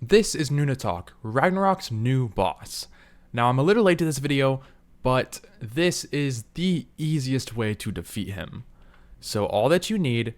This is NUNATAK, Ragnarok's new boss. Now I'm a little late to this video, but this is the easiest way to defeat him. So all that you need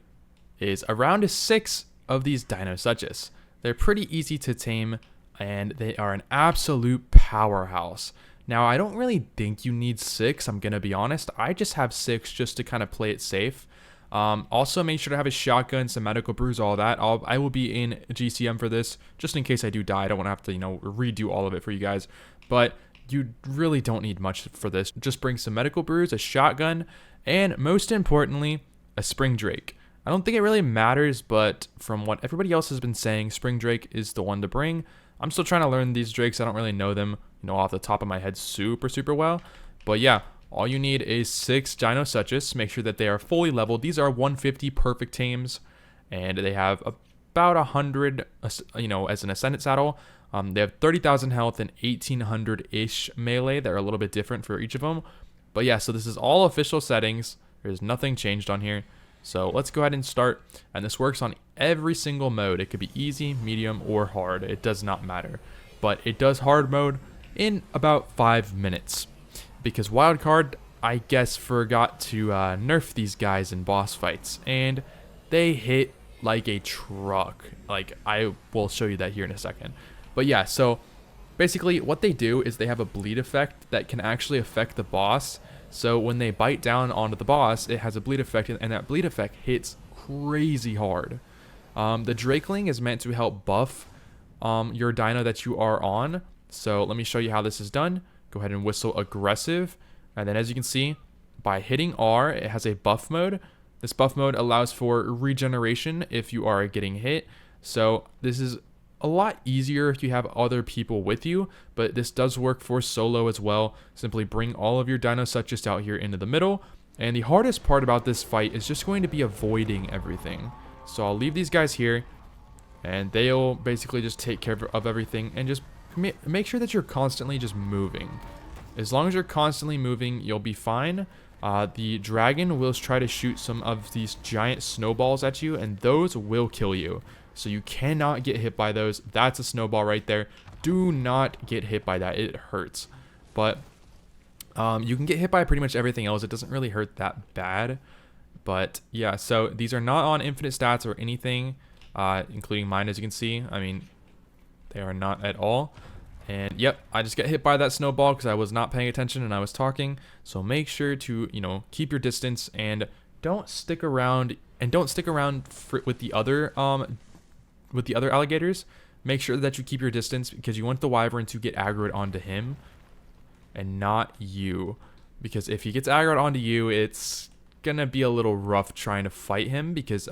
is around 6 of these Dino Suches. They're pretty easy to tame and they are an absolute powerhouse. Now I don't really think you need 6, I'm gonna be honest. I just have 6 just to kind of play it safe. Also make sure to have a shotgun, some medical brews, all that. I will be in GCM for this, just in case I do die. I don't want to have to, redo all of it for you guys. But you really don't need much for this. Just bring some medical brews, a shotgun, and most importantly, a Spring Drake. I don't think it really matters, but from what everybody else has been saying, Spring Drake is the one to bring. I'm still trying to learn these Drakes. I don't really know them, off the top of my head super well. But yeah. All you need is 6 Dino Suches. Make sure that they are fully leveled. These are 150 perfect tames, and they have about 100, as an Ascendant saddle. They have 30,000 health and 1,800-ish melee. They're a little bit different for each of them. But yeah, so this is all official settings. There's nothing changed on here. So let's go ahead and start. And this works on every single mode. It could be easy, medium, or hard. It does not matter. But it does hard mode in about 5 minutes. Because Wildcard, I guess, forgot to nerf these guys in boss fights, and they hit like a truck. Like, I will show you that here in a second. But yeah, so basically what they do is they have a bleed effect that can actually affect the boss. So when they bite down onto the boss, it has a bleed effect, and that bleed effect hits crazy hard. The Drakeling is meant to help buff your Dino that you are on. So let me show you how this is done. Go ahead and whistle aggressive, and then as you can see, by hitting R, it has a buff mode. This buff mode allows for regeneration if you are getting hit. So this is a lot easier if you have other people with you, but this does work for solo as well. Simply bring all of your Dino Suches out here into the middle, and the hardest part about this fight is just going to be avoiding everything. So I'll leave these guys here, and they'll basically just take care of everything, and just make sure that you're constantly just moving. As long as you're constantly moving, you'll be fine. The dragon will try to shoot some of these giant snowballs at you, and those will kill you. So you cannot get hit by those. That's a snowball right there. Do not get hit by that. It hurts. But you can get hit by pretty much everything else. It doesn't really hurt that bad. But yeah, so these are not on infinite stats or anything, including mine, as you can see. I mean, they are not at all. And yep, I just got hit by that snowball because I was not paying attention and I was talking. So make sure to, keep your distance and don't stick around with the other alligators. Make sure that you keep your distance because you want the wyvern to get aggroed onto him and not you. Because if he gets aggroed onto you, it's gonna be a little rough trying to fight him because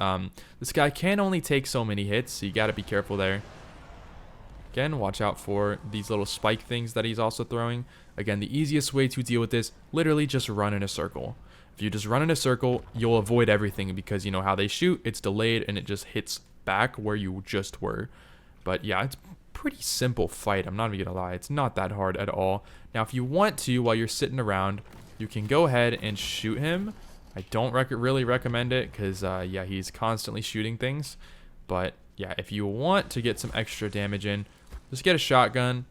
this guy can only take so many hits, so you gotta be careful there. Again, watch out for these little spike things that he's also throwing. Again, the easiest way to deal with this, literally just run in a circle. If you just run in a circle, you'll avoid everything because you know how they shoot, it's delayed and it just hits back where you just were. But yeah, it's a pretty simple fight, I'm not even gonna lie. It's not that hard at all. Now, if you want to, while you're sitting around, you can go ahead and shoot him. I don't really recommend it because, yeah, he's constantly shooting things. But yeah, if you want to get some extra damage in, just get a shotgun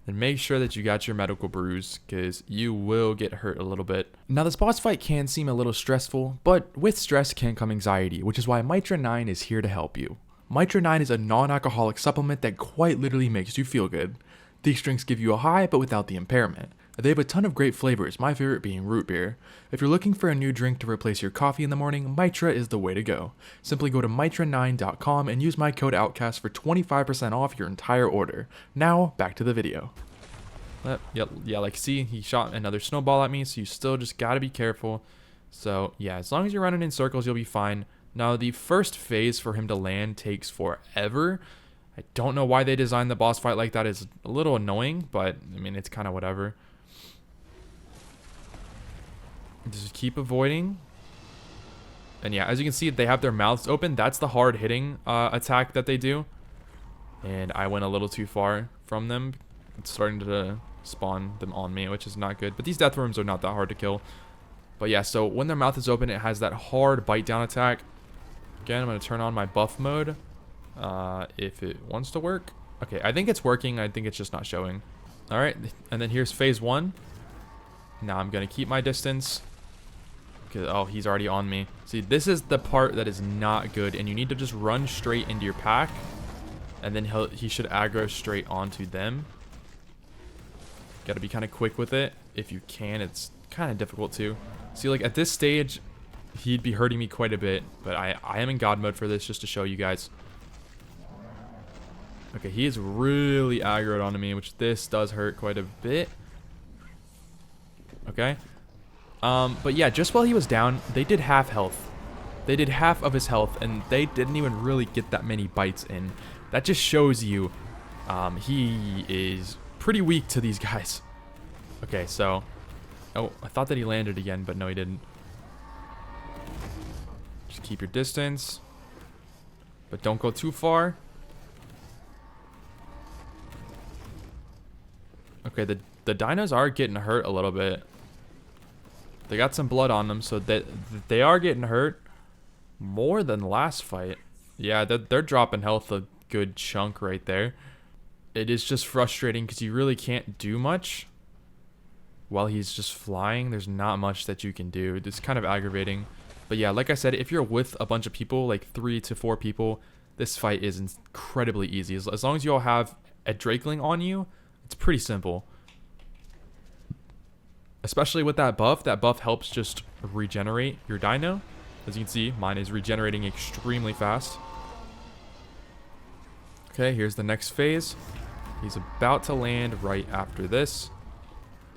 and make sure that you got your medical brews because you will get hurt a little bit. Now, this boss fight can seem a little stressful, but with stress can come anxiety, which is why Mitra 9 is here to help you. Mitra 9 is a non-alcoholic supplement that quite literally makes you feel good. These drinks give you a high, but without the impairment. They have a ton of great flavors, my favorite being root beer. If you're looking for a new drink to replace your coffee in the morning, Mitra is the way to go. Simply go to mitra9.com and use my code Outcast for 25% off your entire order. Now, back to the video. Yeah, like see, he shot another snowball at me, so you still just gotta be careful. So yeah, as long as you're running in circles, you'll be fine. Now, the first phase for him to land takes forever. I don't know why they designed the boss fight like that. It's a little annoying, but I mean, it's kind of whatever. Just keep avoiding. And yeah, as you can see, they have their mouths open. That's the hard hitting attack that they do. And I went a little too far from them. It's starting to spawn them on me, which is not good. But these death worms are not that hard to kill. But yeah, so when their mouth is open, it has that hard bite down attack. Again, I'm going to turn on my buff mode if it wants to work. Okay, I think it's working. I think it's just not showing. All right, and then here's phase 1. Now I'm going to keep my distance. Okay, oh, he's already on me. See, this is the part that is not good, and you need to just run straight into your pack, and then he should aggro straight onto them. Got to be kind of quick with it if you can. It's kind of difficult too. See, like at this stage, he'd be hurting me quite a bit, but I am in God mode for this just to show you guys. Okay, he is really aggroed onto me, which this does hurt quite a bit. Okay. But yeah, just while he was down, they did half health. They did half of his health, and they didn't even really get that many bites in. That just shows you he is pretty weak to these guys. Okay, so... Oh, I thought that he landed again, but no, he didn't. Just keep your distance. But don't go too far. Okay, the dinos are getting hurt a little bit. They got some blood on them, so that they are getting hurt more than the last fight. Yeah, they're dropping health a good chunk right there. It is just frustrating because you really can't do much while he's just flying. There's not much that you can do. It's kind of aggravating. But yeah, like I said, if you're with a bunch of people, like 3 to 4 people, this fight is incredibly easy. As long as you all have a Drakeling on you, it's pretty simple. Especially with that buff. That buff helps just regenerate your dino. As you can see, mine is regenerating extremely fast. Okay, here's the next phase. He's about to land right after this.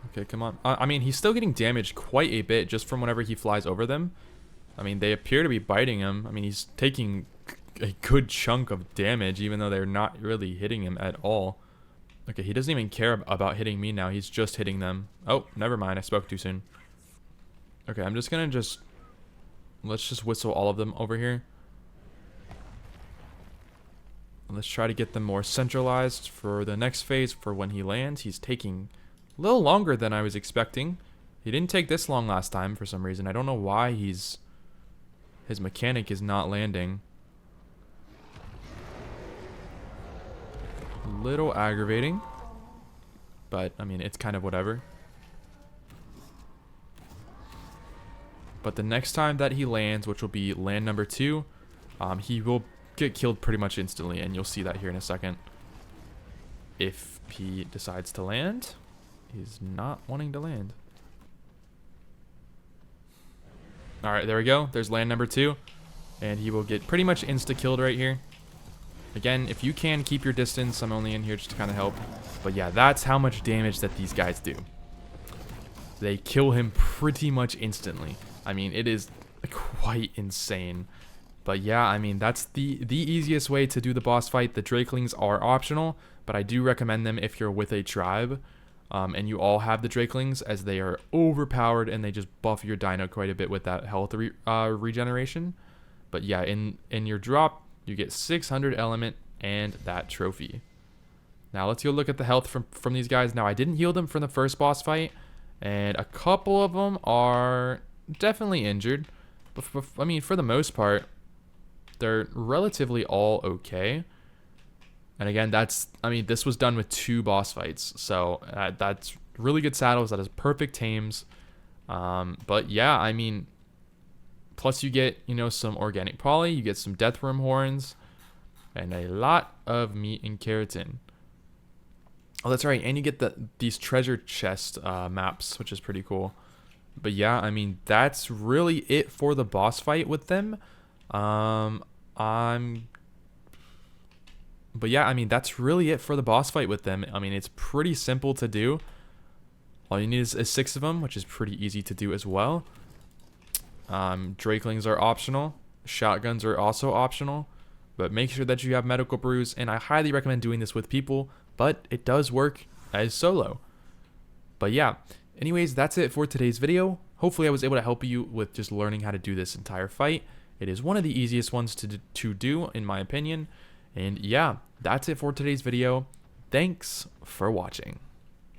Okay, come on. I mean, he's still getting damaged quite a bit just from whenever he flies over them. I mean, they appear to be biting him. I mean, he's taking a good chunk of damage, even though they're not really hitting him at all. Okay, he doesn't even care about hitting me now. He's just hitting them. Oh, never mind. I spoke too soon. Okay, I'm just going to let's just whistle all of them over here. Let's try to get them more centralized for the next phase. For when he lands, he's taking a little longer than I was expecting. He didn't take this long last time for some reason. I don't know why his mechanic is not landing. A little aggravating, but I mean, it's kind of whatever. But the next time that he lands, which will be land number 2, he will get killed pretty much instantly, and you'll see that here in a second. If he decides to land, he's not wanting to land. Alright, there we go. There's land number 2, and he will get pretty much insta-killed right here. Again, if you can, keep your distance. I'm only in here just to kind of help. But yeah, that's how much damage that these guys do. They kill him pretty much instantly. I mean, it is quite insane. But yeah, I mean, that's the easiest way to do the boss fight. The Drakelings are optional, but I do recommend them if you're with a tribe. And you all have the Drakelings, as they are overpowered and they just buff your dino quite a bit with that health regeneration. But yeah, in your drop, you get 600 element and that trophy. Now let's go look at the health from these guys. Now I didn't heal them from the first boss fight, and a couple of them are definitely injured. But I mean, for the most part, they're relatively all okay. And again, I mean, this was done with 2 boss fights, so that's really good saddles. That is perfect tames. But yeah, I mean, plus you get, you know, some organic poly, you get some deathworm horns, and a lot of meat and keratin. Oh, that's right, and you get these treasure chest maps, which is pretty cool. But yeah, I mean, that's really it for the boss fight with them. But yeah, I mean, that's really it for the boss fight with them. I mean, it's pretty simple to do. All you need is 6 of them, which is pretty easy to do as well. Drakelings are optional. Shotguns are also optional. But make sure that you have medical brews, and I highly recommend doing this with people, but it does work as solo. But yeah, anyways, that's it for today's video. Hopefully I was able to help you with just learning how to do this entire fight. It is one of the easiest ones to do, in my opinion. And yeah, that's it for today's video. Thanks for watching.